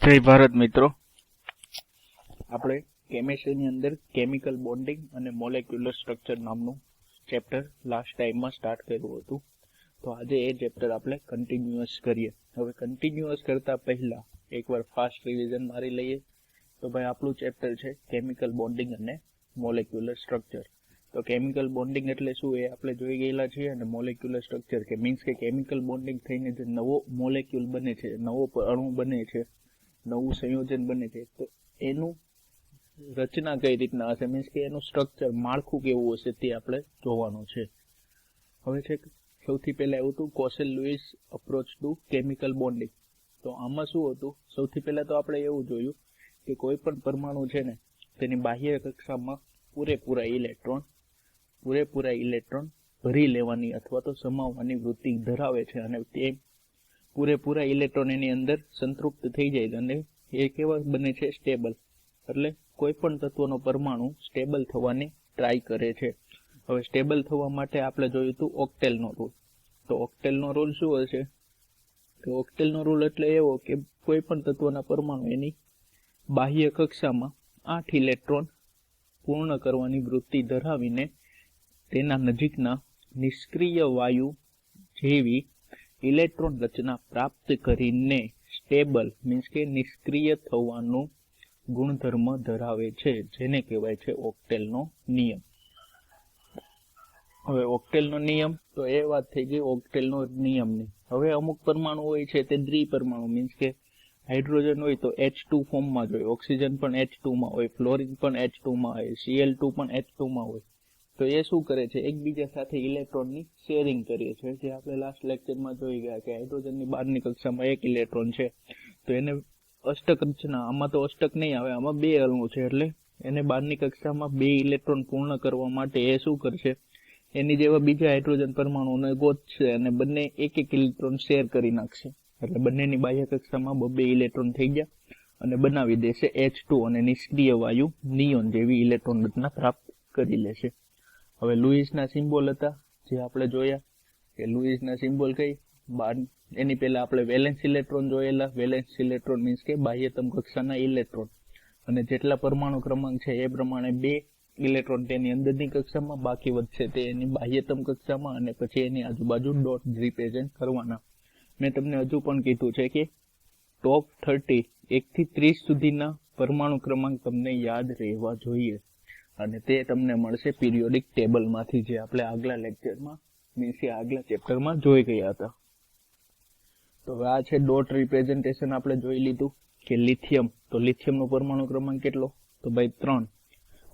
જય ભારત મિત્રો, આપણે કેમિસ્ટ્રીની અંદર કેમિકલ બોન્ડિંગ અને મોલેક્યુલર સ્ટ્રક્ચર નામનું ચેપ્ટર લાસ્ટ ટાઈમમાં સ્ટાર્ટ કર્યું હતું. તો આજે એ ચેપ્ટર આપણે કન્ટિન્યુઅસ કરીએ. હવે કન્ટિન્યુઅસ કરતા પહેલા એકવાર ફાસ્ટ રિવિઝન મારી લઈએ. તો ભાઈ આપણું ચેપ્ટર છે કેમિકલ બોન્ડિંગ અને મોલેક્યુલર સ્ટ્રક્ચર. તો કેમિકલ બોન્ડિંગ એટલે શું એ આપણે જોઈ ગયેલા છીએ, અને મોલેક્યુલર સ્ટ્રક્ચર કે મીન્સ કે કેમિકલ બોન્ડિંગ થઈને જે નવો મોલેક્યુલ બને છે, નવો અણુ બને છે, નવું સંયોજન બને છે, તો એનું રચના કઈ રીતના હશે, મીન્સ કે એનું સ્ટ્રક્ચર માળખું કેવું હશે તે આપણે જોવાનું છે. હવે છે સૌથી પહેલા એવું હતું Kossel Lewis approach to chemical bonding. તો આમાં શું હતું, સૌથી પહેલા તો આપણે એવું જોયું કે કોઈ પણ પરમાણુ છે ને તેની બાહ્ય કક્ષામાં પૂરેપૂરા ઇલેક્ટ્રોન ભરી લેવાની અથવા તો સમાવવાની વૃત્તિ ધરાવે છે, અને તે પૂરેપૂરા ઇલેક્ટ્રોન એની અંદર સંતૃપ્ત થઈ જાય અને એ કેવા બને છે, સ્ટેબલ. એટલે કોઈ પણ તત્વનો પરમાણુ સ્ટેબલ થવાની ટ્રાય કરે છે. હવે સ્ટેબલ થવા માટે આપણે જોયું હતું ઓક્ટેલનો રૂલ. તો ઓક્ટેલનો રૂલ શું હશે, તો ઓક્ટેલનો રૂલ એટલે એવો કે કોઈ પણ તત્વના પરમાણુ એની બાહ્ય કક્ષામાં 8 ઇલેક્ટ્રોન પૂર્ણ કરવાની વૃત્તિ ધરાવીને તેના નજીકના નિષ્ક્રિય વાયુ જેવી ઇલેક્ટ્રોન રચના પ્રાપ્ત કરીને સ્ટેબલ મીન્સ કે નિષ્ક્રિય થવાનું ગુણધર્મ ધરાવે છે, જેને કહેવાય છે ઓક્ટેલનો નિયમ. હવે ઓક્ટેલનો નિયમ તો એ વાત થઈ ગઈ ઓક્ટેલનો નિયમની. હવે અમુક પરમાણુ હોય છે તે દ્વિપરમાણુ મીન્સ કે હાઇડ્રોજન હોય તો H2 ફોર્મમાં જ હોય, ઓક્સિજન પણ H2 માં હોય, ફ્લોરિન પણ H2 માં હોય, Cl2 પણ H2 માં હોય. તો એ શું કરે છે, એકબીજા સાથે ઇલેક્ટ્રોનની શેરિંગ કરીએ છીએ. જે આપણે લાસ્ટ લેક્ચરમાં જોઈ ગયા કે હાઇડ્રોજનની બહારની કક્ષામાં 1 ઇલેક્ટ્રોન છે, તો એને અષ્ટક રચના, આમાં તો અષ્ટક નહીં આવે, આમાં 2 અણુ છે, એટલે એને બહારની કક્ષામાં 2 ઇલેક્ટ્રોન પૂર્ણ કરવા માટે એ શું કરશે, એની જેવા બીજા હાઇડ્રોજન પરમાણુને ગોતશે અને બંને 1-1 ઇલેક્ટ્રોન શેર કરી નાખશે. એટલે બંનેની બાહ્ય કક્ષામાં 2 ઇલેક્ટ્રોન થઈ ગયા અને બનાવી દેશે H2 અને નિષ્ક્રિય વાયુ નિયોન જેવી ઇલેક્ટ્રોન રચના પ્રાપ્ત કરી લેશે. હવે લુઈસના સિમ્બોલ હતા જે આપણે જોયા કે લુઈસના સિમ્બોલ કઈ બાર, એની પહેલા આપણે વેલેન્સ ઇલેક્ટ્રોન જોયેલા. વેલેન્સ ઇલેક્ટ્રોન મીન્સ કે બાહ્યતમ કક્ષાના ઇલેક્ટ્રોન, અને જેટલા પરમાણુ ક્રમાંક છે એ પ્રમાણે 2 ઇલેક્ટ્રોન તેની અંદરની કક્ષામાં, બાકી વધશે તે એની બાહ્યતમ કક્ષામાં, અને પછી એની આજુબાજુ ડોટ રિપ્રેઝેન્ટ કરવાના. મેં તમને હજુ પણ કીધું છે કે ટોપ 30 1 થી 30 સુધીના પરમાણુ ક્રમાંક તમને યાદ રહેવા જોઈએ, અને તે તમને મળશે પિરિયોડિક ટેબલમાંથી, જે આપણે આગલા લેક્ચરમાં મીન્સ કે આગલા ચેપ્ટરમાં જોઈ ગયા હતા. તો હવે આ છે ડોટ રિપ્રેઝેન્ટેશન. આપણે જોઈ લીધું કે લિથિયમ, તો લિથિયમનો પરમાણુ ક્રમાંક કેટલો, તો ભાઈ 3.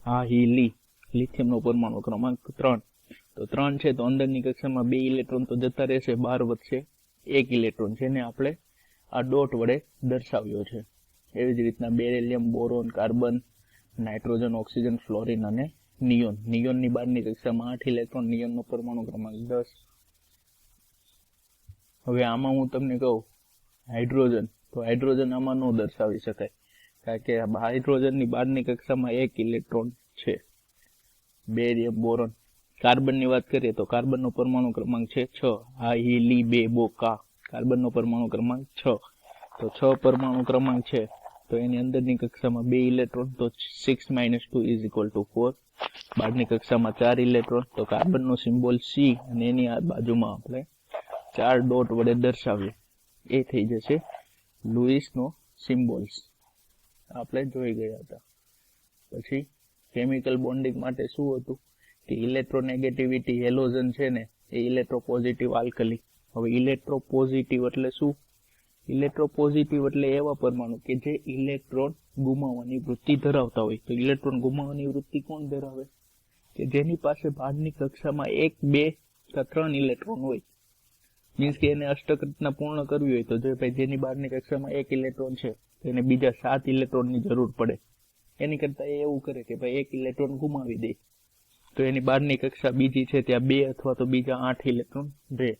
હા લી લિથિયમનો પરમાણુ ક્રમાંક 3. તો 3 છે, તો અંદરની કક્ષામાં 2 ઇલેક્ટ્રોન તો જતા રહેશે, બહાર વધશે 1 ઇલેક્ટ્રોન, જેને આપણે આ ડોટ વડે દર્શાવ્યો છે. એવી જ રીતના beryllium, boron, carbon, nitrogen, oxygen, fluorine અને નિયોન. નિયોનની બહારની કક્ષામાં 8 ઇલેક્ટ્રોન, નિયોનનો પરમાણુ ક્રમાંક 10. હવે આમાં હું તમને કહું હાઇડ્રોજન, તો હાઇડ્રોજન આમાં ન દર્શાવી શકાય, કારણ કે હાઇડ્રોજનની બહારની કક્ષામાં 1 ઇલેક્ટ્રોન છે. Barium, boron. કાર્બનની વાત કરીએ તો કાર્બનનો પરમાણુ ક્રમાંક છે 6. હા લી 2 બો કા, કાર્બનનો પરમાણુ ક્રમાંક 6. તો 6 પરમાણુ ક્રમાંક છે, તો એની અંદરની કક્ષામાં 2 ઇલેક્ટ્રોન, તો 6 - 2 = 4. બહારની કક્ષામાં 4 ઇલેક્ટ્રોન, તો કાર્બનનો સિમ્બોલ C, અને એની આ બાજુમાં આપણે 4 ડોટ વડે દર્શાવીએ, એ થઈ જશે લુઈસનો સિમ્બોલ્સ. આપણે જોઈ ગયા હતા. પછી કેમિકલ બોન્ડિંગ માટે શું હતું કે ઇલેક્ટ્રોનેગેટિવિટી હેલોજન છે ને એ ઇલેક્ટ્રોપોઝિટિવ આલ્કલી. હવે ઇલેક્ટ્રોપોઝિટિવ એટલે શું, ઇલેક્ટ્રોપોઝિટિવ એટલે એવા પરમાણુ કે જે ઇલેક્ટ્રોન ગુમાવવાની વૃત્તિ ધરાવતા હોય. તો ઇલેક્ટ્રોન ગુમાવવાની વૃત્તિ કોણ ધરાવે, કે જેની પાસે બહારની કક્ષામાં 1, 2 કે 3 ઇલેક્ટ્રોન હોય. મીન્સ કે એને અષ્ટક રચના પૂર્ણ કરવી હોય તો જો ભાઈ જેની બહારની કક્ષામાં 1 ઇલેક્ટ્રોન છે, તો એને બીજા 7 ઇલેક્ટ્રોનની જરૂર પડે. એની કરતા એ એવું કરે કે ભાઈ 1 ઇલેક્ટ્રોન ગુમાવી દે, તો એની બહારની કક્ષા બીજી છે ત્યાં 2 અથવા તો બીજા 8 ઇલેક્ટ્રોન રહે.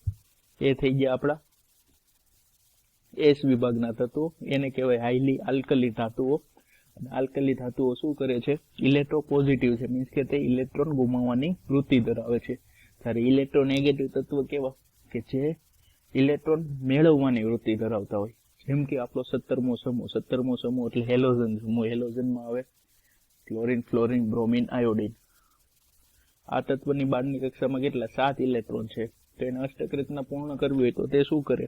એ થઈ ગયા આપણા એસ વિભાગના તત્વો, એને કહેવાય હાઈલી આલ્કલી ધાતુઓ. અને આલ્કલી ધાતુઓ શું કરે છે, ઇલેક્ટ્રોપોઝિટિવ છે, મીન્સ કે તે ઇલેક્ટ્રોન ગુમાવવાની વૃત્તિ ધરાવે છે. ત્યારે ઇલેક્ટ્રોનેગેટિવ તત્વો કેવા, કે જે ઇલેક્ટ્રોન મેળવવાની વૃત્તિ ધરાવતા હોય. જેમ કે આપણો 17મો સમૂહ, 17મો સમૂહ એટલે હેલોજન સમૂહ. હેલોજનમાં આવે ક્લોરીન, ફ્લોરીન, બ્રોમિન, આયોડીન. આ તત્વની બહારની કક્ષામાં કેટલા 7 ઇલેક્ટ્રોન છે. તો એને અષ્ટક રચના પૂર્ણ કરવી હોય તો તે શું કરે,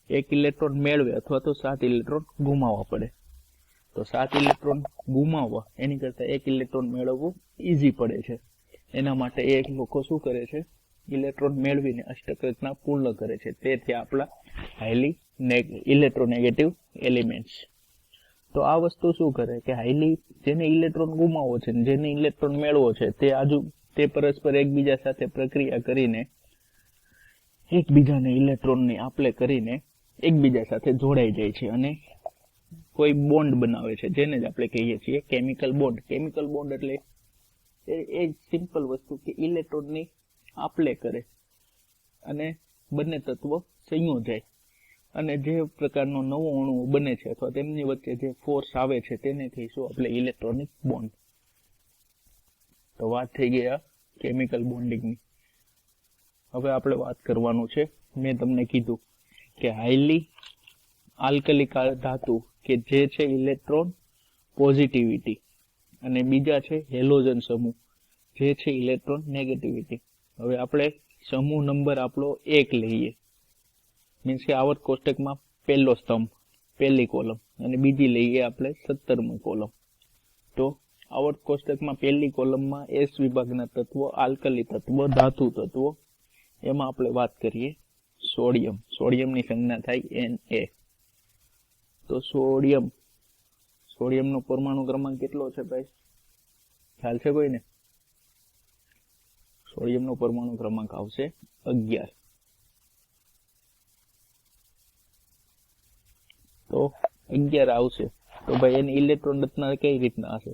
1 ઇલેક્ટ્રોન મેળવે અથવા તો 7 ઇલેક્ટ્રોન ગુમાવવા પડે. તો 7 ઇલેક્ટ્રોન ગુમાવવા એની કરતા 1 ઇલેક્ટ્રોન મેળવવું ઈઝી પડે છે. એના માટે એક લોકો શું કરે છે, ઇલેક્ટ્રોન મેળવીને અષ્ટક રચના પૂર્ણ કરે છે. તેથી આપણા હાઈલી ઇલેક્ટ્રોનેગેટિવ એલિમેન્ટ્સ. તો આ વસ્તુ શું કરે કે હાઈલી જેને ઇલેક્ટ્રોન ગુમાવવો છે ને જેને ઇલેક્ટ્રોન મેળવો છે તે પરસ્પર એકબીજા સાથે પ્રક્રિયા કરીને એકબીજાને ઇલેક્ટ્રોનની આપલે કરીને એકબીજા સાથે જોડાઈ જાય છે અને કોઈ બોન્ડ બનાવે છે, જેને જ આપણે કહીએ છીએ કેમિકલ બોન્ડ. કેમિકલ બોન્ડ એટલે એ સિમ્પલ વસ્તુ કે ઇલેક્ટ્રોનની આપલે કરે અને બંને તત્વો સંયોજાય અને જે પ્રકારનો નવો અણુ બને છે અથવા તેમની વચ્ચે જે ફોર્સ આવે છે તેને કહીશું આપણે ઇલેક્ટ્રોનિક બોન્ડ. તો વાત થઈ ગઈ આ કેમિકલ બોન્ડિંગની. હવે આપણે વાત કરવાનું છે, મેં તમને કીધું કે હાઈલી આલ્કલી ધાતુ કે જે છે ઇલેક્ટ્રોન પોઝિટિવિટી અને બીજા છે હેલોજન સમૂહ જે છે ઇલેક્ટ્રોન નેગેટિવિટી. હવે આપણે સમૂહ નંબર આપણો 1 લઈએ, મીન્સ કે આવર્ત કોષ્ટકમાં પહેલો સ્તંભ, પહેલી કોલમ, અને બીજી લઈએ આપણે 17મો કોલમ. તો આવર્ત કોષ્ટકમાં પહેલી કોલમમાં એસ વિભાગના તત્વો, આલ્કલી તત્વો, ધાતુ તત્વો, એમાં આપણે વાત કરીએ સોડિયમ. સોડિયમની સંજ્ઞા થાય Na. તો સોડિયમનો પરમાણુ ક્રમાંક કેટલો છે ભાઈ, ખ્યાલ છે કોઈને? સોડિયમનો પરમાણુ ક્રમાંક આવશે 11. તો 11 આવશે. તો ભાઈ એની ઇલેક્ટ્રોન રચના કઈ રીતના હશે?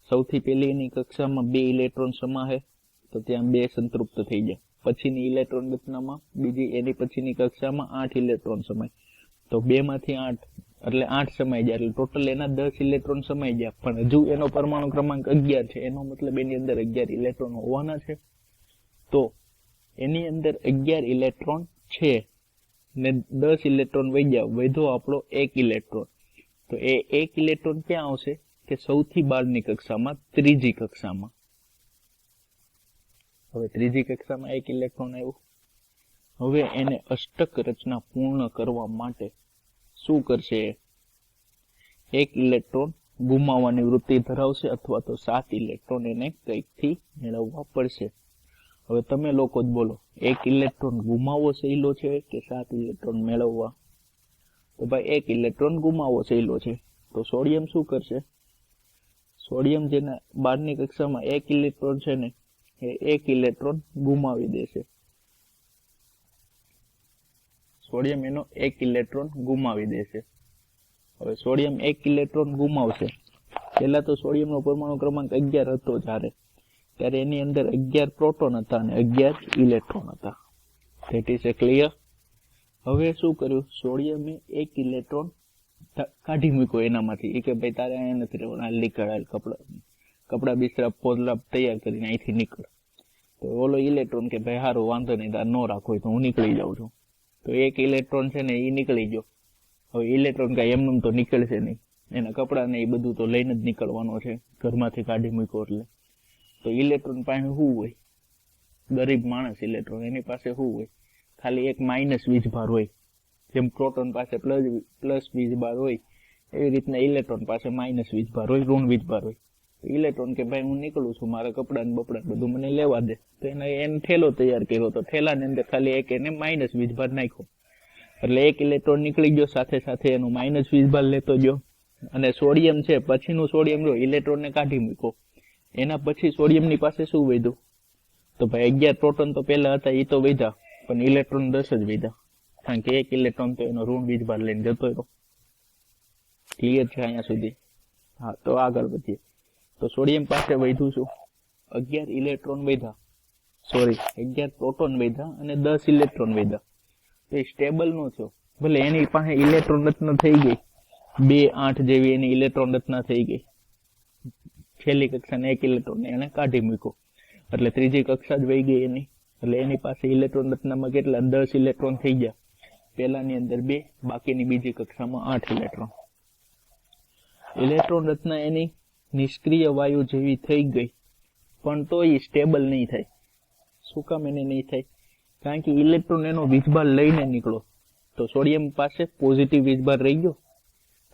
સૌથી પહેલી એની કક્ષામાં 2 ઇલેક્ટ્રોન સમાહે તો ત્યાં 2 સંતૃપ્ત થઈ જાય. પછીની ઇલેક્ટ્રોન રચનામાં બીજી એની પછીની કક્ષામાં 8 ઇલેક્ટ્રોન સમાય. તો 2 માંથી 8 એટલે 8 સમાઈ જાય, એટલે ટોટલ એના 10 ઇલેક્ટ્રોન સમાઈ ગયા. પણ હજુ એનો પરમાણુ ક્રમાંક 11 છે, એનો મતલબ એની અંદર 11 ઇલેક્ટ્રોન હોવાના છે. તો એની અંદર 11 ઇલેક્ટ્રોન છે ને 10 ઇલેક્ટ્રોન વધ્યો આપણો 1 ઇલેક્ટ્રોન. તો એ 1 ઇલેક્ટ્રોન ક્યાં આવશે કે સૌથી બહારની કક્ષામાં, ત્રીજી કક્ષામાં. હવે ત્રીજી કક્ષામાં 1 ઇલેક્ટ્રોન આવ્યું. હવે એને અષ્ટક રચના પૂર્ણ કરવા માટે શું કરશે? 1 ઇલેક્ટ્રોન ગુમાવવાની વૃત્તિ ધરાવશે અથવા તો 7 ઇલેક્ટ્રોન એને કંઈકથી મેળવવા પડશે. હવે તમે લોકો જ બોલો, 1 ઇલેક્ટ્રોન ગુમાવવો સહેલો છે કે 7 ઇલેક્ટ્રોન મેળવવા? તો ભાઈ 1 ઇલેક્ટ્રોન ગુમાવવો સહેલો છે. તો સોડિયમ શું કરશે? સોડિયમ જેના બહારની કક્ષામાં 1 ઇલેક્ટ્રોન છે ને એ 1 ઇલેક્ટ્રોન ગુમાવી દેશે. સોડિયમ એનો 1 ઇલેક્ટ્રોન ગુમાવી દેશે. હવે સોડિયમ 1 ઇલેક્ટ્રોન ગુમાવશે. પહેલા તો સોડિયમનો પરમાણુ ક્રમાંક 11 હતો ત્યારે એની અંદર 11 પ્રોટોન હતા અને 11 ઇલેક્ટ્રોન હતા. That is clear. હવે શું કર્યું? સોડિયમે 1 ઇલેક્ટ્રોન કાઢી મૂક્યો એનામાંથી. એ કે ભાઈ તારે અહીંયા નથી રહેવાનું, નીકળાયેલ કપડા બિસ્તરા પોદલા તૈયાર કરીને અહીંથી નીકળ. તો ઓલો ઇલેક્ટ્રોન કે ભાઈ સારું વાંધો નહીં, તાર ન રાખો તો હું નીકળી જાઉં છું. તો 1 ઇલેક્ટ્રોન છે ને એ નીકળી ગયો. હવે ઇલેક્ટ્રોન કાંઈ એમનેમ તો નીકળશે નહીં, એના કપડાને એ બધું તો લઈને જ નીકળવાનો છે ઘરમાંથી કાઢી મૂક્યો એટલે. તો ઇલેક્ટ્રોન પાસે શું હોય? ગરીબ માણસ ઇલેક્ટ્રોન, એની પાસે શું હોય? ખાલી એક માઇનસ વીજભાર હોય. જેમ પ્રોટોન પાસે પ્લસ વીજભાર હોય એવી રીતના ઇલેક્ટ્રોન પાસે માઇનસ વીજભાર હોય, ઋણ વીજભાર હોય. તો ઇલેક્ટ્રોન કે ભાઈ હું નીકળું છું, મારા કપડાં બપડા બધું મને લેવા દે. તો એને ઠેલો તૈયાર કર્યો. તો ઠેલાની અંદર ખાલી એક એને માઇનસ વીજભાર નાખ્યો એટલે 1 ઇલેક્ટ્રોન નીકળી ગયો, સાથે સાથે એનું માઇનસ વીજભાર લેતો ગયો. અને સોડિયમ છે, પછીનું સોડિયમ જો ઇલેક્ટ્રોનને કાઢી મૂક્યો, એના પછી સોડિયમની પાસે શું વધ્યું? તો ભાઈ 11 પ્રોટોન તો પહેલા હતા એ તો વધ્યા, પણ ઇલેક્ટ્રોન 10 જ વધ્યા, કારણ કે 1 ઇલેક્ટ્રોન તો એનો ઋણ વીજભાર લઈને જતો રહ્યો. ક્લિયર છે અહીંયા સુધી? હા, તો આગળ વધીએ. તો સોડિયમ પાસે વધ્યું શું? 11 ઇલેક્ટ્રોન વધ્યા, 11 પ્રોટોન વધ્યા અને 10 ઇલેક્ટ્રોન વધ્યા. તો એ સ્ટેબલ નો થયો. ભલે એની પાસે ઇલેક્ટ્રોન રચના થઈ ગઈ 2 8 જેવી એની ઇલેક્ટ્રોન રચના થઈ ગઈ. છેલ્લી કક્ષાને 1 ઇલેક્ટ્રોન એને કાઢી મૂક્યો એટલે ત્રીજી કક્ષા જ વહી ગઈ એની. એટલે એની પાસે ઇલેક્ટ્રોન રચનામાં કેટલા 10 ઇલેક્ટ્રોન થઈ ગયા. પહેલાની અંદર 2, બાકીની બીજી કક્ષામાં 8 ઇલેક્ટ્રોન. ઇલેક્ટ્રોન રચના એની નિષ્ક્રિય વાયુ જેવી થઈ ગઈ, પણ તો એ સ્ટેબલ નહીં થાય. શું કામ એને નહીં થાય? કારણ કે ઇલેક્ટ્રોન એનો વીજભાર લઈને નીકળો. તો સોડિયમ પાસે પોઝિટિવ વીજભાર રહી ગયો,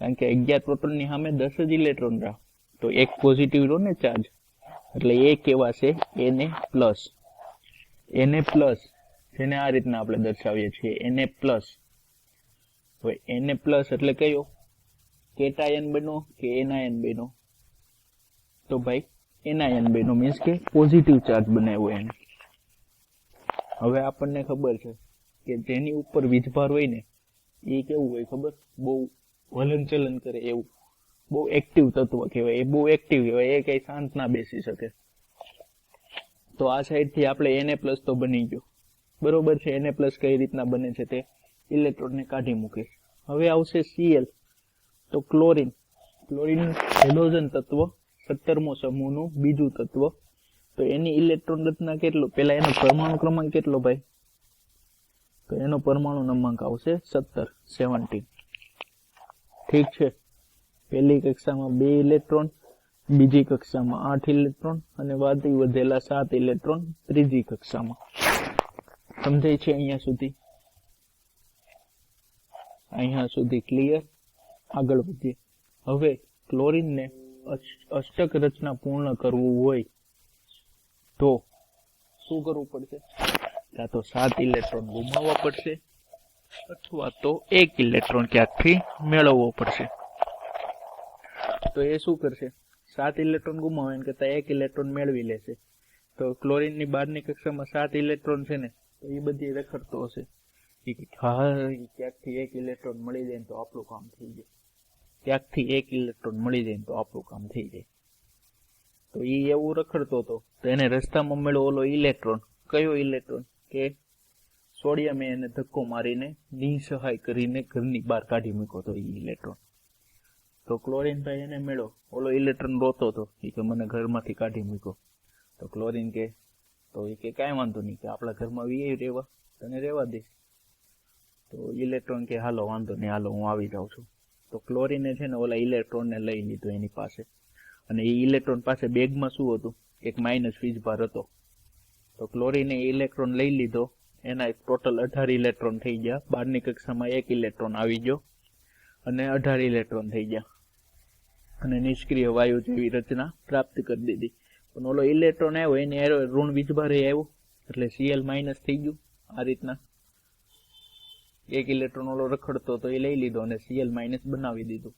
કારણ કે 11 પ્રોટોનની સામે 10 જ ઇલેક્ટ્રોન રહ્યા. તો એક પોઝિટિવ રહ્યો ને ચાર્જ, એટલે એ કહેવાશે Na+. જેને આ રીતના આપણે દર્શાવીએ છીએ Na+. હવે Na+ એટલે કયો? કેટાયન બનો કે એનાયન બનો? તો ભાઈ એનાયન બનો, મીન્સ કે પોઝિટિવ ચાર્જ બનાવ્યો એને. હવે આપણને ખબર છે કે જેની ઉપર વીજભાર હોય ને એ કેવું હોય ખબર? બહુ હલનચલન કરે એવું, બહુ એક્ટિવ તત્વ કહેવાય. એ બહુ એક્ટિવ કહેવાય, એ કઈ શાંત ના બેસી શકે. તો આ સાઈડ થી આપણે Na+ તો બની ગયો, બરોબર છે. Na+ કઈ રીતના બને છે તે ઇલેક્ટ્રોનને કાઢી મૂકે. હવે આવશે Cl. તો ક્લોરીન હેલોજન તત્વ, 17મો સમૂહનું બીજું તત્વ. તો એની ઇલેક્ટ્રોન રચના કેટલો? પેલા એનો પરમાણુ ક્રમાંક કેટલો ભાઈ? તો એનો પરમાણુ ક્રમાંક આવશે 17. ઠીક છે. પહેલી કક્ષામાં 2 ઇલેક્ટ્રોન, બીજી કક્ષામાં 8 ઇલેક્ટ્રોન અને બાકી વધેલા 7 ઇલેક્ટ્રોન ત્રીજી કક્ષામાં. સમજાય છે અહીંયા સુધી ક્લિયર? આગળ વધીએ. હવે ક્લોરીનને અષ્ટક રચના પૂર્ણ કરવું હોય તો શું કરવું પડશે? કાં તો 7 ઇલેક્ટ્રોન ગુમાવવા પડશે, અથવા તો 1 ઇલેક્ટ્રોન ક્યાંકથી મેળવવો પડશે. તો એ શું કરશે? 7 ઇલેક્ટ્રોન ગુમાવે કરતા 1 ઇલેક્ટ્રોન મેળવી લેશે. તો ક્લોરીનની 12ની કક્ષામાં 7 ઇલેક્ટ્રોન છે ને, તો એ બધી રખડતો હશે. ક્યાંકથી 1 ઇલેક્ટ્રોન મળી જાય તો આપણું કામ થઈ જાય. ક્યાંકથી 1 ઇલેક્ટ્રોન મળી જાય તો આપણું કામ થઈ જાય. તો એ એવું રખડતો હતો, તો એને રસ્તામાં મળ્યો ઓલો ઇલેક્ટ્રોન. કયો ઇલેક્ટ્રોન? કે સોડિયમે એને ધક્કો મારીને નિસહાય કરીને ઘરની બહાર કાઢી મૂક્યો હતો એ ઇલેક્ટ્રોન. તો ક્લોરીન ભાઈ એને મળ્યો, ઓલો ઇલેક્ટ્રોન રોતો હતો, એ કે મને ઘરમાંથી કાઢી મૂક્યો. તો ક્લોરીન કે કાંઈ વાંધો નહીં, કે આપણા ઘરમાં વી રહેવા, તને રહેવા દઈશ. તો ઇલેક્ટ્રોન કે હાલો વાંધો નહીં, હાલો હું આવી જાઉં છું. તો ક્લોરીને છે ને ઓલા ઇલેક્ટ્રોનને લઈ લીધો એની પાસે, અને એ ઇલેક્ટ્રોન પાસે બેગમાં શું હતું? એક માઇનસ વીજભાર હતો. તો ક્લોરીને ઇલેક્ટ્રોન લઈ લીધો, એના ટોટલ 18 ઇલેક્ટ્રોન થઈ ગયા. 12ની કક્ષામાં 1 ઇલેક્ટ્રોન આવી ગયો અને 18 ઇલેક્ટ્રોન થઈ ગયા, અને નિષ્ક્રિય વાયુ જેવી રચના પ્રાપ્ત કરી દીધી. પણ ઓલો ઇલેક્ટ્રોન આવ્યો એને ઋણ વીજભાર આવ્યો, એટલે Cl- થઈ ગયું. આ રીતના 1 ઇલેક્ટ્રોન ઓલો રખડતો તો એ લઈ લીધો અને Cl- બનાવી દીધું.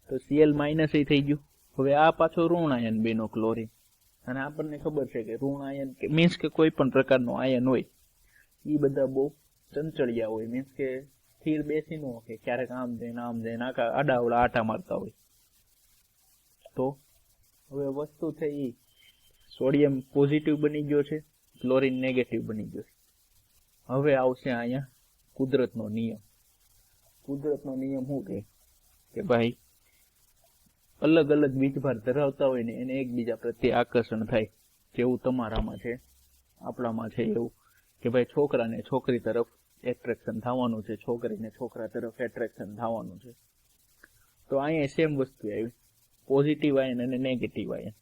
તો Cl- એ થઈ ગયું. હવે આ પાછો ઋણ આયન બન્યો ક્લોરીન. અને આપણને ખબર છે કે ઋણ આયન મીન્સ કે કોઈ પણ પ્રકારનો આયન હોય એ બધા બહુ ચંચળિયા હોય, મીન્સ કે સ્થિર બેસી ન કે ક્યારેક આમ જાય આખા આડાવડા આટા મારતા હોય. તો હવે વસ્તુ થઈ, સોડિયમ પોઝિટિવ બની ગયો છે, ક્લોરીન નેગેટિવ બની ગયો છે. હવે આવશે અહીંયા કુદરતનો નિયમ. કુદરતનો નિયમ શું કે ભાઈ અલગ અલગ વીજભાર ધરાવતા હોય ને એને એકબીજા પ્રત્યે આકર્ષણ થાય. જેવું તમારામાં છે, આપણામાં છે એવું, કે ભાઈ છોકરાને છોકરી તરફ એટ્રેક્શન થવાનું છે, છોકરીને છોકરા તરફ એટ્રેક્શન થવાનું છે. તો અહીંયા સેમ વસ્તુ આવી, પોઝિટિવ આયન અને નેગેટિવ આયન.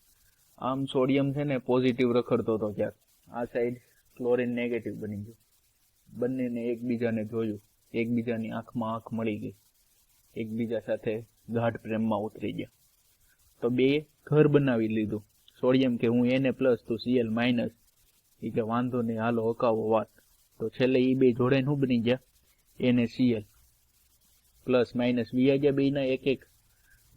આમ સોડિયમ છે ને પોઝિટિવ રખડતો હતો ક્યાંક, આ સાઈડ ક્લોરીન નેગેટિવ બની ગયું. બંનેને એકબીજાને જોયું, એકબીજાની આંખમાં આંખ મળી ગઈ, એકબીજા સાથે ગાઢ પ્રેમમાં ઉતરી ગયા. તો બે ઘર બનાવી લીધું. સોડિયમ કે હું Na+, તો Cl-, એ કે વાંધો નહીં, હાલો હકાવો વાત. તો છેલ્લે એ બે જોડે શું બની ગયા? NaCl +- વી ગયા, બે ના એક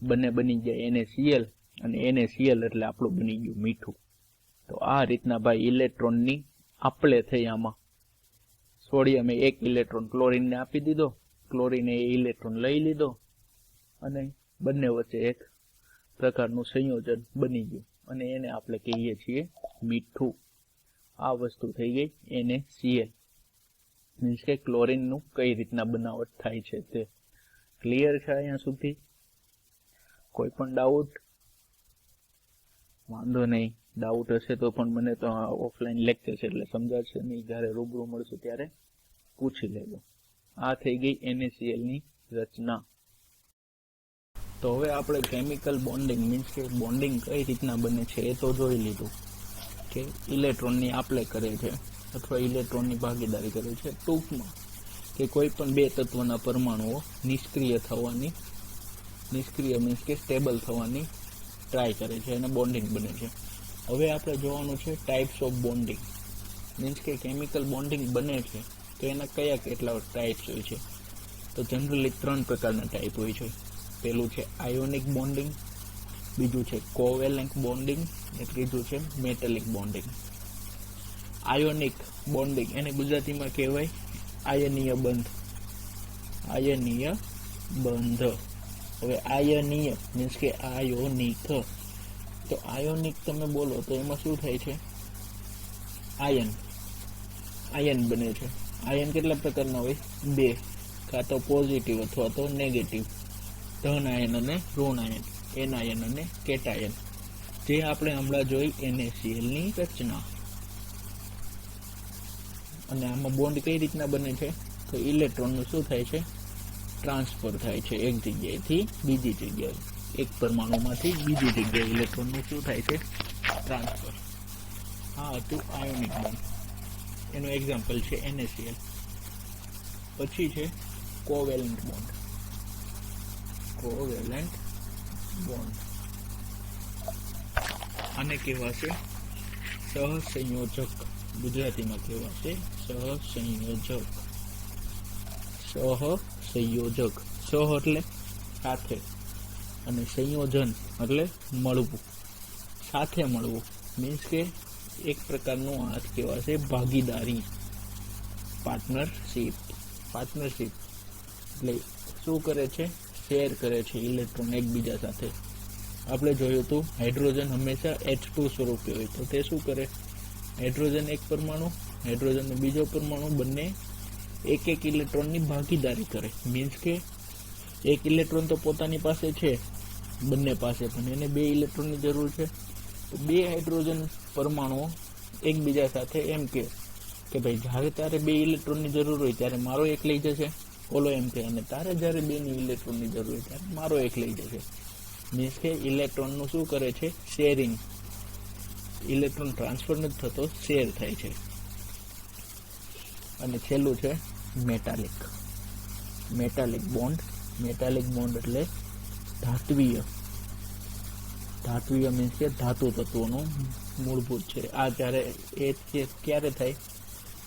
બંને બની ગયા NaCl, અને NaCl એટલે આપણું બની ગયું મીઠું. તો આ રીતના ભાઈ ઇલેક્ટ્રોનની આપલે થઈ. આમાં સોડિયમે 1 ઇલેક્ટ્રોન ક્લોરીનને આપી દીધો, ક્લોરીને એ ઇલેક્ટ્રોન લઈ લીધો, અને બંને વચ્ચે એક પ્રકારનું સંયોજન બની ગયું, અને એને આપણે કહીએ છીએ મીઠું. આ વસ્તુ થઈ ગઈ NaCl, મીન્સ કે ક્લોરીનનું કઈ રીતના બનાવટ થાય છે તે ક્લિયર છે અહીંયા સુધી? કોઈ પણ ડાઉટ? વાંધો નહીં, ડાઉટ હશે તો પણ મને તો ઓફલાઈન લેક્ચર છે એટલે સમજાશે નહીં, જ્યારે રૂબરૂ મળશું ત્યારે પૂછી લેજો. આ થઈ ગઈ NaCl ની રચના. તો હવે આપણે કેમિકલ બોન્ડિંગ મીન્સ કે બોન્ડિંગ કઈ રીતના બને છે એ તો જોઈ લીધું કે ઇલેક્ટ્રોનની આપલે કરે છે અથવા ઇલેક્ટ્રોનની ભાગીદારી કરે છે. ટૂંકમાં કે કોઈ પણ બે તત્વના પરમાણુઓ નિષ્ક્રિય મીન્સ કે સ્ટેબલ થવાની ટ્રાય કરે છે અને બોન્ડિંગ બને છે. હવે આપણે જોવાનું છે ટાઈપ્સ ઓફ બોન્ડિંગ મીન્સ કે કેમિકલ બોન્ડિંગ બને છે તો એના કયા કેટલા ટાઈપ્સ હોય છે. તો જનરલી 3 પ્રકારના ટાઈપ હોય છે. પહેલું છે આયોનિક બોન્ડિંગ, બીજું છે કોવેલેન્ટ બોન્ડિંગ અને ત્રીજું છે મેટાલિક બોન્ડિંગ. આયોનિક બોન્ડિંગ એને ગુજરાતીમાં કહેવાય આયનીય બંધ. આયનીય બંધ. હવે આયનીય મીન્સ કે આયોનિક. તો આયોનિક તમે બોલો તો એમાં શું થાય છે? આયન બને છે. આયન કેટલા પ્રકારના હોય? 2, કાં તો પોઝિટિવ અથવા તો નેગેટિવ, ધન આયન અને ઋણ આયન, એનાયન અને કેટાયન, જે આપણે હમણાં જોઈ NaCl ની રચના. અને આમાં બોન્ડ કઈ રીતના બને છે? તો ઇલેક્ટ્રોનનું શું થાય છે? ટ્રાન્સફર થાય છે એક જગ્યાએથી બીજી જગ્યાએ. એક પરમાણુમાંથી બીજી જગ્યાએ ઇલેક્ટ્રોનનું શું થાય છે? ટ્રાન્સફર. હા હતું આયોનિક બોન્ડ. એનું એક્ઝામ્પલ છે NaCl. પછી છે કોવેલેન્ટ બોન્ડ. કોવેલેન્ટ બોન્ડ આને કહેવાશે સહસંયોજક. ગુજરાતીમાં કહેવાશે સહસંયોજક. સહસંયોજક. સહ એટલે સાથે અને સંયોજન એટલે મળવું. સાથે મળવું મીન્સ કે એક પ્રકારનું આ કહેવાશે ભાગીદારી, પાર્ટનરશિપ. એટલે શું કરે છે? શેર કરે છે ઇલેક્ટ્રોન એકબીજા સાથે. આપણે જોયું હતું હાઇડ્રોજન હંમેશા H2 સ્વરૂપે હોય તો તે શું કરે? હાઇડ્રોજન એક પરમાણુ, હાઇડ્રોજનનો બીજો પરમાણુ બંને એક ઇલેક્ટ્રોનની ભાગીદારી કરે. મીન્સ કે એક ઇલેક્ટ્રોન તો પોતાની પાસે છે બંને પાસે, પણ એને 2 ઇલેક્ટ્રોનની જરૂર છે. તો 2 હાઇડ્રોજન પરમાણુઓ એકબીજા સાથે એમ કે ભાઈ જ્યારે તારે 2 ઇલેક્ટ્રોનની જરૂર હોય ત્યારે મારો એક લઈ જશે, ઓલો એમ કે, અને તારે જ્યારે 2 ની ઇલેક્ટ્રોનની જરૂર હોય ત્યારે મારો એક લઈ જશે. મીન્સ કે ઇલેક્ટ્રોનનું શું કરે છે? શેરિંગ. ઇલેક્ટ્રોન ટ્રાન્સફર નથી થતો, શેર થાય છે. અને છેલ્લું છે મેટાલિક બોન્ડ. મેટાલિક બોન્ડ એટલે ધાત્વીય મીન્સ કે ધાતુ તત્વોનું મૂળભૂત છે. આ જ્યારે ક્યારે થાય?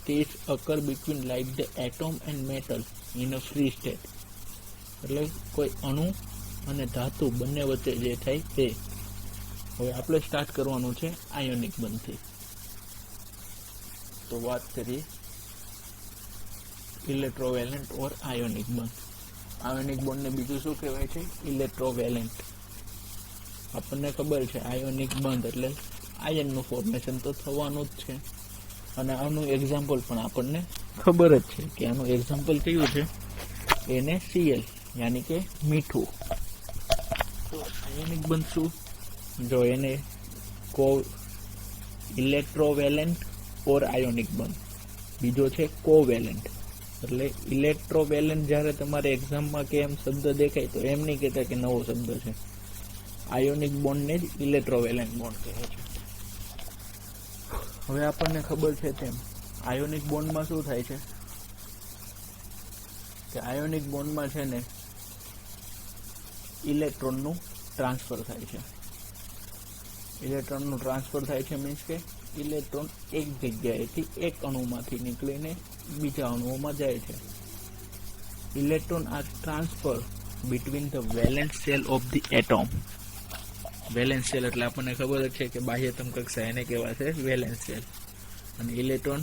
It occur between like the atom and metal in a free state. એટલે કોઈ અણુ અને ધાતુ બંને વચ્ચે જે થાય તે. હવે આપણે સ્ટાર્ટ કરવાનું છે આયોનિક બંધથી. તો વાત કરીએ ઇલેક્ટ્રોવેલેન્ટ ઓર આયોનિક બંધ. આયોનિક બોન્ડને બીજું શું કહેવાય છે? ઇલેક્ટ્રોવેલેન્ટ. આપણને ખબર છે આયોનિક બંધ એટલે આયનનું ફોર્મેશન તો થવાનું જ છે. અને આનું એક્ઝામ્પલ પણ આપણને ખબર જ છે કે આનું એક્ઝામ્પલ કયું છે? NaCl યાની કે મીઠું. તો આયોનિક બંધ શું? જો એને ઇલેક્ટ્રોવેલેન્ટ ઓર આયોનિક બંધ. બીજો છે કોવેલેન્ટ. એટલે ઇલેક્ટ્રોવેલેન્ટ જ્યારે તમારે એક્ઝામમાં કે એમ શબ્દ દેખાય તો એમ નહીં કહેતા કે નવો શબ્દ છે. આયોનિક બોન્ડને જ ઇલેક્ટ્રોવેલેન્ટ બોન્ડ કહે છે. હવે આપણને ખબર છે તેમ આયોનિક બોન્ડમાં શું થાય છે કે આયોનિક બોન્ડમાં છે ને ઇલેક્ટ્રોનનું ટ્રાન્સફર થાય છે. ઇલેક્ટ્રોનનું ટ્રાન્સફર થાય છે મીન્સ કે ઇલેક્ટ્રોન એક જગ્યાએથી એક અણુમાંથી નીકળીને બીજા અણુઓમાં જાય છે. Electron are transfer between the valent shell of the atom. Valence shell એટલે આપણને ખબર જ છે કે બાહ્યતમ કક્ષા એને કહેવાશે વેલેન્સ સેલ. અને ઇલેક્ટ્રોન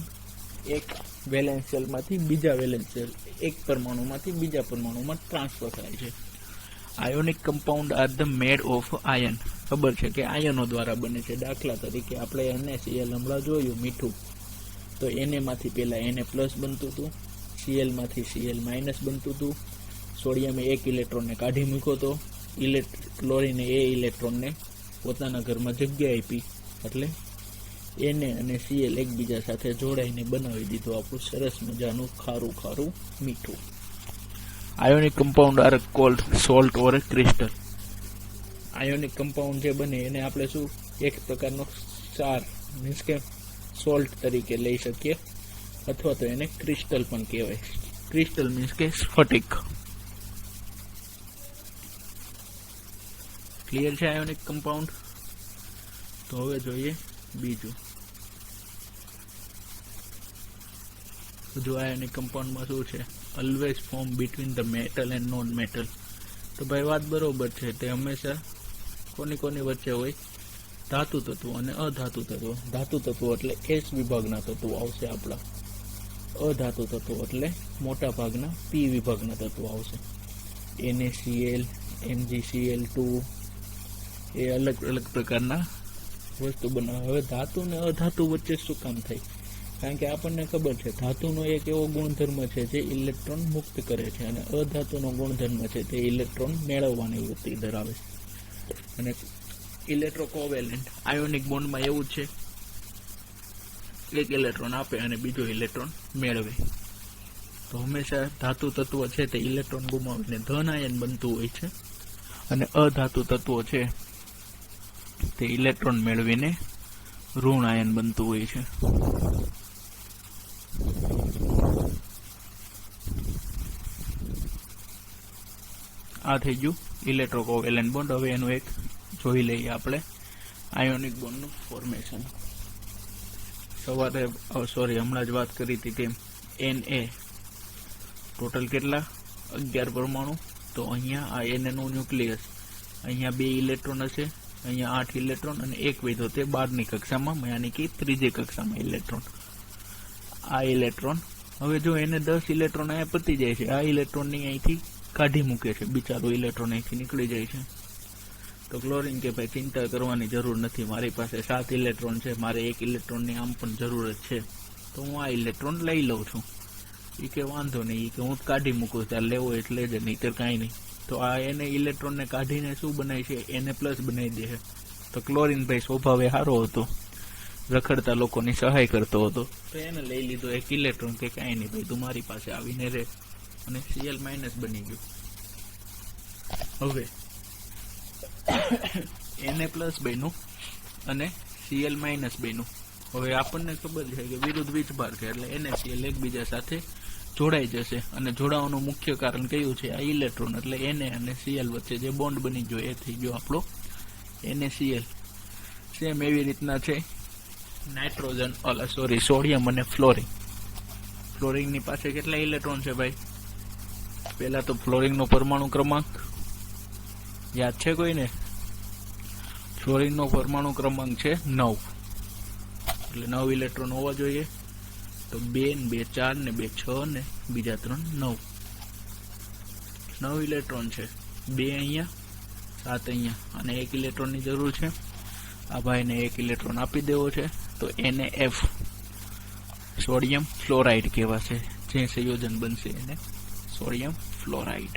એક વેલેન્સ સેલમાંથી બીજા વેલેન્સ સેલ, એક પરમાણુમાંથી બીજા પરમાણુમાં ટ્રાન્સફર થાય છે. Ionic compound are the made of ion. ખબર છે કે આયનો દ્વારા બને છે. દાખલા તરીકે આપણે NaCl હમણાં જોયું મીઠું, તો માંથી પહેલા Na+ બનતું હતું, Cl માંથી Cl- બનતું હતું, સોડિયમે એક ઇલેક્ટ્રોનને કાઢી મૂક્યો હતો, ક્લોરીને એ ઇલેક્ટ્રોનને પોતાના ઘરમાં જગ્યા આપી, એટલે Na અને Cl એકબીજા સાથે જોડાઈને બનાવી દીધું આપણું સરસ મજાનું ખારું મીઠું. Ionic compound are called salt or crystal. Ionic compound જે બને એને આપણે શું એક પ્રકારનો ક્ષાર મીન્સ કે સોલ્ટ તરીકે લઈ શકીએ, અથવા તો એને ક્રિસ્ટલ પણ કહેવાય. ક્રિસ્ટલ મીન્સ કે સ્ફટિક. ક્લિયર છે આયોનિક કમ્પાઉન્ડ? તો હવે જોઈએ બીજું. જો આયોનિક કમ્પાઉન્ડમાં શું છે, always form between the metal and non metal. તો ભાઈ વાત બરોબર છે, તે હંમેશા કોની વચ્ચે હોય, ધાતુ તત્વો અને અધાતુ તત્વો. ધાતુ તત્વો એટલે એસ વિભાગના તત્વો આવશે આપણા, અધાતુ તત્વો એટલે મોટા ભાગના પી વિભાગના તત્વો આવશે. NaCl, MgCl2 એ અલગ અલગ પ્રકારના વસ્તુ બનાવે. હવે ધાતુ ને અધાતુ વચ્ચે શું કામ થાય? કારણ કે આપણને ખબર છે ધાતુનો એક એવો ગુણધર્મ છે જે ઇલેક્ટ્રોન મુક્ત કરે છે, અને અધાતુનો ગુણધર્મ છે તે ઇલેક્ટ્રોન મેળવવાની વૃત્તિ ધરાવે છે. અને ઇલેક્ટ્રોકોવેલેન્ટ આયોનિક બોન્ડમાં એવું છે, એક ઇલેક્ટ્રોન આપે અને બીજો ઇલેક્ટ્રોન મેળવે. તો હંમેશા ધાતુ તત્વ છે તે ઇલેક્ટ્રોન ગુમાવીને ધન આયન બનતું હોય છે, અને અધાતુ તત્વો છે તે ઇલેક્ટ્રોન મેળવીને ઋણ આયન બનતું હોય છે. આ થઈ ગયું ઇલેક્ટ્રોકોવેલેન્ટ બોન્ડ. હવે એનું એક જોઈ લઈએ આપણે આયોનિક બોન્ડનું ફોર્મેશન. હમણાં જ વાત કરી હતી તેમ Na ટોટલ કેટલા 11 પરમાણુ. તો અહીંયા આ Na નું ન્યુક્લિયસ, અહીંયા 2 ઇલેક્ટ્રોન હશે, અહીંયા 8 ઇલેક્ટ્રોન અને એક વધ્યો તે 12ની કક્ષામાં, યાની કે ત્રીજી કક્ષામાં ઇલેક્ટ્રોન. આ ઇલેક્ટ્રોન હવે જો એને 10 ઇલેક્ટ્રોન અહીંયા પતી જાય છે, આ ઇલેક્ટ્રોનની અહીંથી કાઢી મૂકે છે, બિચારો ઇલેક્ટ્રોન અહીંથી નીકળી જાય છે. તો ક્લોરીન કે ભાઈ ચિંતા કરવાની જરૂર નથી, મારી પાસે 7 ઇલેક્ટ્રોન છે, મારે 1 ઇલેક્ટ્રોનની આમ પણ જરૂરત છે, તો હું આ ઇલેક્ટ્રોન લઈ લઉં છું. એ કે વાંધો નહીં, એ કે હું કાઢી મૂકું, ત્યારે લેવો એટલે જ, નહીં કાંઈ નહીં. તો આ એને ઇલેક્ટ્રોનને કાઢીને શું બનાવે છે, Na પ્લસ બનાવી દે છે. તો ક્લોરીન ભાઈ સ્વભાવે સારો હતો, રખડતા લોકોની સહાય કરતો હતો, તો એને લઈ લીધો 1 ઇલેક્ટ્રોન, કે કાંઈ નહીં ભાઈ તું મારી પાસે આવીને રહે, અને Cl માઇનસ બની ગયું. હવે Na પ્લસ બન્યું અને Cl માઇનસ બન્યું. હવે આપણને ખબર છે કે વિરુદ્ધ વીજભાર છે, એટલે NaCl એકબીજા સાથે જોડાઈ જશે, અને જોડાવાનું મુખ્ય કારણ કયું છે, આ ઇલેક્ટ્રોન. એટલે Na અને Cl વચ્ચે જે બોન્ડ બની ગયો એ થઈ ગયો આપણો NaCl. સેમ એવી રીતના છે નાઇટ્રોજન, સોડિયમ અને ફ્લોરિન. ફ્લોરિનની પાસે કેટલા ઇલેક્ટ્રોન છે ભાઈ? પહેલા તો ફ્લોરિનનો પરમાણુ ક્રમાંક યાદ છે કોઈને? ફ્લોરિનનો પરમાણુ ક્રમાંક છે 9, એટલે 9 ઇલેક્ટ્રોન હોવા જોઈએ. તો 2 ને 2 4 ને 2 6 ને બીજા 3 9. 9 ઇલેક્ટ્રોન છે, 2 અહીંયા 7 અહીંયા, અને 1 ઇલેક્ટ્રોનની જરૂર છે. આ ભાઈને 1 ઇલેક્ટ્રોન આપી દેવો છે, તો NaF સોડિયમ ફ્લોરાઇડ કહેવાશે. જે સંયોજન બનશે એને સોડિયમ ફ્લોરાઇડ.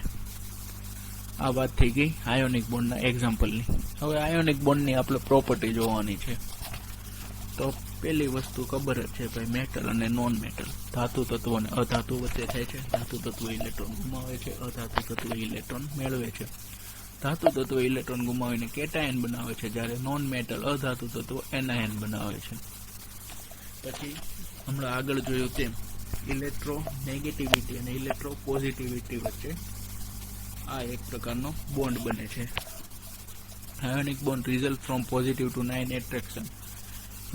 આ વાત થઈ ગઈ આયોનિક બોન્ડના એક્ઝામ્પલની. હવે આયોનિક બોન્ડની આપણે પ્રોપર્ટી જોવાની છે. તો પહેલી વસ્તુ ખબર જ છે ભાઈ, મેટલ અને નોન મેટલ, ધાતુ તત્વો અને અધાતુ વચ્ચે થાય છે. ધાતુ તત્વો ઇલેક્ટ્રોન ગુમાવે છે, અધાતુ તત્વો ઇલેક્ટ્રોન મેળવે છે. ધાતુ તત્વો ઇલેક્ટ્રોન ગુમાવીને કેટાયન બનાવે છે, જ્યારે નોન મેટલ અધાતુ તત્વો એનાયન બનાવે છે. પછી હમણાં આગળ જોયું તેમ ઇલેક્ટ્રો નેગેટિવિટી અને ઇલેક્ટ્રો પોઝિટિવિટી વચ્ચે આ એક પ્રકારનો બોન્ડ બને છે. Ionic bond result from positive to 9 attraction.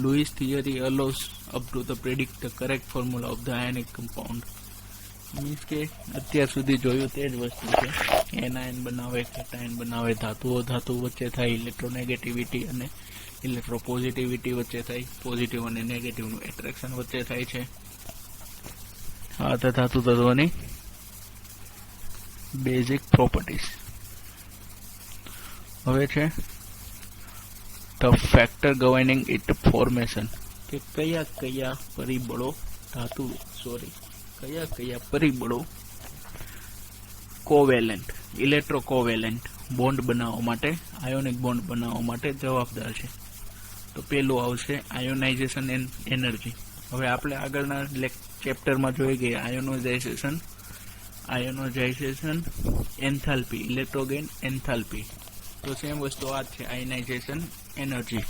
Lewis theory allows up to the predict the correct formula of the ionic compound. Means કે અત્યાર સુધી જોયું તે જ વસ્તુ છે, એનાયન બનાવે, કેટાયન બનાવે, ધાતુઓ ધાતુ વચ્ચે થાય, ઇલેક્ટ્રોનેગેટિવિટી અને ઇલેક્ટ્રોપોઝિટિવિટી વચ્ચે થાય, પોઝિટિવ અને નેગેટિવનું એટ્રેક્શન વચ્ચે થાય છે. આ ધાતુ તત્વોની બેઝિક પ્રોપર્ટીઝ. હવે છે the factor governing it formation, કે કયા પરિબળો કયા પરિબળો કોવેલેન્ટ, ઇલેક્ટ્રોકોવેલેન્ટ બોન્ડ બનાવવા માટે, આયોનિક બોન્ડ બનાવવા માટે જવાબદાર છે. તો પેલું આવશે આયોનાઇઝેશન એનર્જી. હવે આપણે આગળના ચેપ્ટરમાં જોઈ ગયા આયોનાઇઝેશન આયોનાઇઝેશન એન્થાલ્પી, ઇલેક્ટ્રોગેન એન્થાલ્પી. તો સેમ વસ્તુ આ છે આયનાઇઝેશન energy.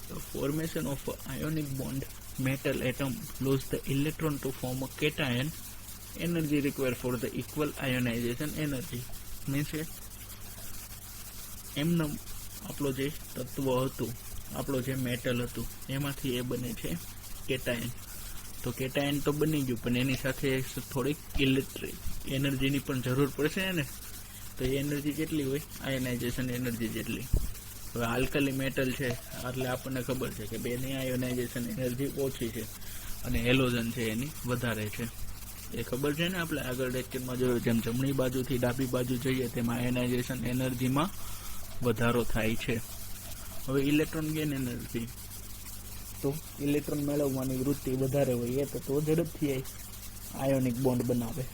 The formation of a ionic bond metal atom lose the electron to form a cation. Energy required for the equal ionization energy. Means એમનો આપણો જે તત્વ હતું, આપણો જે મેટલ હતું એમાંથી એ બને છે કેટાયન. તો કેટાયન તો બની ગયું, પણ એની સાથે થોડીક ઇલેક્ટ્રિક એનર્જીની પણ જરૂર પડશે ને. તો એ એનર્જી કેટલી હોય? આયનાઇઝેશન એનર્જી જેટલી. હવે આલ્કલી મેટલ છે એટલે આપણને ખબર છે કે બેની આયોનાઇઝેશન એનર્જી ઓછી છે અને હેલોજન છે એની વધારે છે. એ ખબર છે ને, આપણે આગળ લેક્ચરમાં જોયું જેમ જમણી બાજુથી ડાબી બાજુ જઈએ તેમાં આયોનાઇઝેશન એનર્જીમાં વધારો થાય છે. હવે ઇલેક્ટ્રોન ગેન એનર્જી, તો ઇલેક્ટ્રોન મેળવવાની વૃત્તિ વધારે હોય એ તો ઝડપથી આયોનિક બોન્ડ બનાવે.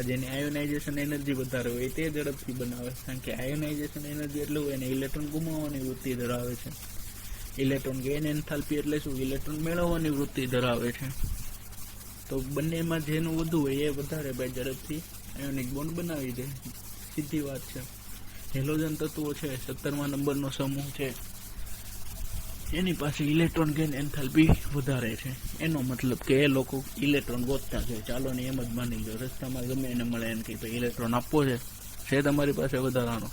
જેની આયોનાઇઝેશન એનર્જી વધારે હોય તે ઝડપથી બનાવે, કારણ કે આયોનાઇઝેશન એનર્જી એટલે હોય એને ઇલેક્ટ્રોન ગુમાવવાની વૃત્તિ ધરાવે છે. ઇલેક્ટ્રોન ગેઇન એન્થાલ્પી એટલે શું? ઇલેક્ટ્રોન મેળવવાની વૃત્તિ ધરાવે છે. તો બંનેમાં જેનું વધુ હોય એ વધારે ભાઈ ઝડપથી આયોનિક બોન્ડ બનાવી દે. સીધી વાત છે. હેલોજન તત્વો છે 17મા નંબરનો સમૂહ છે, એની પાસે ઇલેક્ટ્રોન ગેઇન એન્થાલ્પી વધારે છે. એનો મતલબ કે એ લોકો ઇલેક્ટ્રોન ગોતતા છે. ચાલો ને એમ જ માની લો, રસ્તામાં ગમે એને મળે એમ કે ભાઈ ઇલેક્ટ્રોન આપવો છે તમારી પાસે વધારાનો,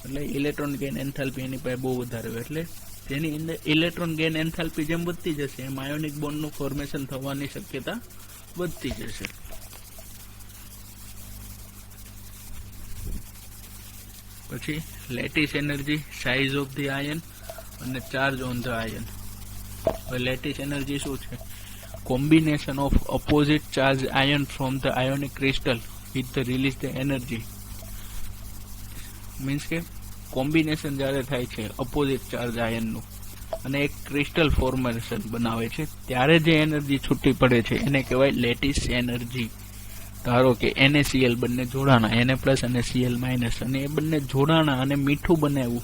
એટલે ઇલેક્ટ્રોન ગેઇન એન્થાલ્પી એની પાસે બહુ વધારે હોય. એટલે જેની અંદર ઇલેક્ટ્રોન ગેઇન એન્થાલ્પી જેમ વધતી જશે એમ આયોનિક બોન્ડનું ફોર્મેશન થવાની શક્યતા વધતી જશે. પછી lattice energy, size of the ion અને ચાર્જ ઓન ધ આયન. હવે લેટિસ એનર્જી શું છે? Combination of opposite charge ion from the ionic crystal with the release the energy. Means કે કોમ્બિનેશન જ્યારે થાય છે ઓપોઝિટ ચાર્જ આયનનું અને એક ક્રિસ્ટલ ફોર્મેશન બનાવે છે ત્યારે જે એનર્જી છૂટી પડે છે એને કહેવાય લેટિસ એનર્જી. ધારો કે NaCl બંને જોડાણા, Na પ્લસ અને Cl માઇનસ, અને એ બંને જોડાણા અને મીઠું બનાવ્યું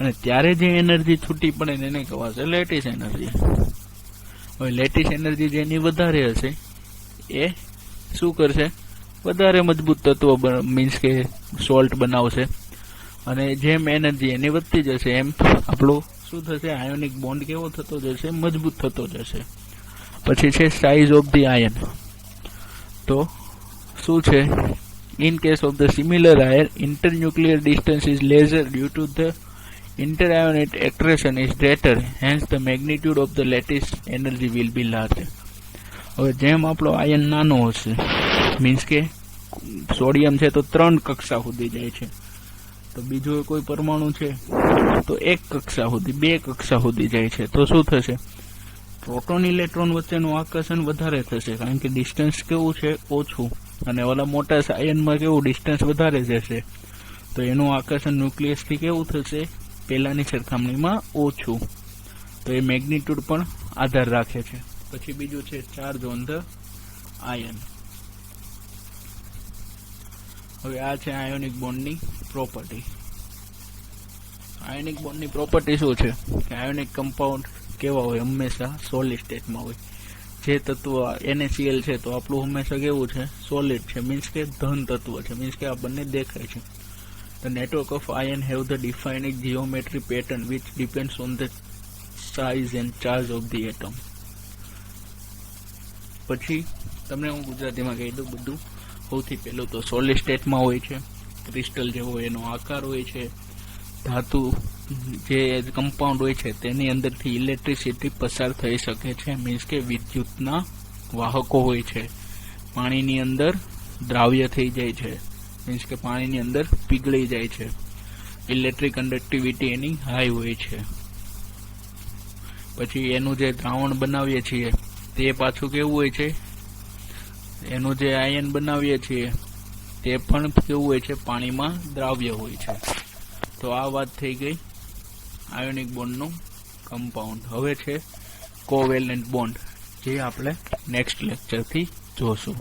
અને ત્યારે જે એનર્જી છૂટી પડે ને એને કહેવાશે લેટિસ એનર્જી. હવે લેટિસ એનર્જી જેની વધારે હશે એ શું કરશે? વધારે મજબૂત તત્વો મીન્સ કે સોલ્ટ બનાવશે, અને જેમ એનર્જી એની વધતી જશે એમ આપણો શું થશે? આયોનિક બોન્ડ કેવો થતો જશે? મજબૂત થતો જશે. પછી છે સાઇઝ ઓફ ધી આયન. તો શું છે? In case of the similar ion internuclear distance is lesser due to the interionic attraction is greater, hence the magnitude of the lattice energy will be larger. હવે જેમ આપણો ion નાનો હશે, means કે sodium છે તો 3 કક્ષા સુધી જાય છે, તો બીજો કોઈ પરમાણુ છે તો 1 કક્ષા સુધી, 2 કક્ષા સુધી જાય છે. તો શું થશે? પ્રોટોન ઇલેક્ટ્રોન વચ્ચેનું આકર્ષણ વધારે થશે, કારણ કે ડિસ્ટન્સ કેવું છે? ઓછું. અને ઓલા મોટા આયનમાં કેવું ડિસ્ટન્સ વધારે જશે, તો એનું આકર્ષણ ન્યુક્લિયસથી કેવું થશે? પહેલાની સરખામણીમાં ઓછું. તો એ મેગ્નિટ્યુડ પણ આધાર રાખે છે. પછી બીજું છે ચાર્જ ઓન ધ આયન. હવે આ છે આયોનિક બોન્ડની પ્રોપર્ટી. આયોનિક બોન્ડની પ્રોપર્ટી શું છે? કે આયોનિક કમ્પાઉન્ડ કેવા હોય? હંમેશા સોલિડ સ્ટેટમાં હોય. જે તત્વ NaCl છે તો આપણું હંમેશા કેવું છે? સોલિડ છે, મીન્સ કે ધન તત્વ છે, મીન્સ કે આપણને દેખાય છે. The network of ion have the defined geometry pattern which depends on the size and charge of the atom. પછી તમને હું ગુજરાતીમાં કહી દઉં બધું. સૌથી પહેલું તો સોલિડ સ્ટેટમાં હોય છે, ક્રિસ્ટલ જેવો એનો આકાર હોય છે, ધાતુ જે કમ્પાઉન્ડ હોય છે તેની અંદરથી ઇલેક્ટ્રિસિટી પસાર થઈ શકે છે, મીન્સ કે વિદ્યુતના વાહકો હોય છે, પાણીની અંદર દ્રાવ્ય થઈ જાય છે, મીન્સ કે પાણીની અંદર પીગળી જાય છે, ઇલેક્ટ્રિક કંડક્ટિવિટી એની હાઈ હોય છે. પછી એનું જે દ્રાવણ બનાવીએ છીએ તે પાછું કેવું હોય છે? એનું જે આયન બનાવીએ છીએ તે પણ કેવું હોય છે? પાણીમાં દ્રાવ્ય હોય છે. તો આ વાત થઈ ગઈ આયોનિક બોન્ડનું કમ્પાઉન્ડ. હવે છે કોવેલેન્ટ બોન્ડ, જે આપણે નેક્સ્ટ લેક્ચરથી જોશું.